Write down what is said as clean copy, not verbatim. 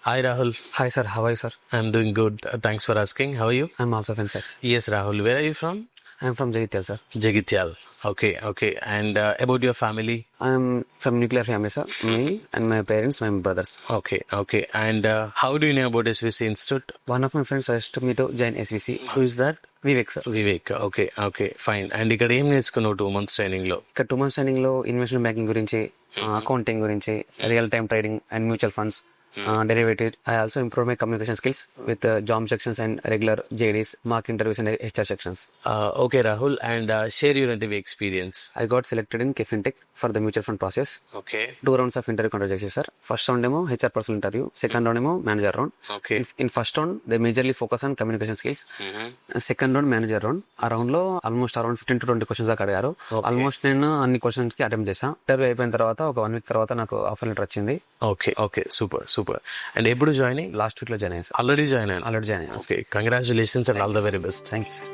Hi Rahul, Hi sir, how are you sir? I'm doing good. Thanks for asking. How are you? I'm also fine sir. Yes, Rahul. Where are you from? I'm from Jagityal sir. Jagityal. Okay. And about your family? I'm from nuclear family sir. Me and my parents, my brothers. Okay. And how do you know about SVC Institute? One of my friends suggested me to join SVC. Who is that? Vivek sir. Vivek. Okay fine. And ఇక్కడ ఏం నేర్చుకున్నావు 2 months training లో? ఇక్కడ 2 months training లో investment banking గురించి, accounting గురించి, real time trading and mutual funds, derivative. I also improved my communication skills with job sections and regular JDs, mock interviews and HR sections. Okay Rahul, and share your interview experience. I got selected in KFintech for the mutual fund process. Okay 2 rounds of interview conduct చేశారు sir. First round ఏమో HR personal interview, second round ఏమో manager round. Okay in first round they majorly focus on communication skills. Second round manager round. ఆ round లో almost around 15 to 20 questions దాకా అడిగారు. Almost నేను అన్ని questions కి attempt చేశాను. ఇంటర్వ్యూ అయిపోయిన తర్వాత ఒక 1 week తర్వాత నాకు ఆఫర్ లెటర్ వచ్చింది. Okay super. అండ్ ఎప్పుడు జాయినింగ్? లాస్ట్ వీక్ లో జాయిన్ అయ్యాను సార్. ఆల్రెడీ జాయిన్ అయ్యాను. ఆల్రెడీ జాయిన్ అయ్యాను. Okay, congratulations and all the very best. Thank you sir.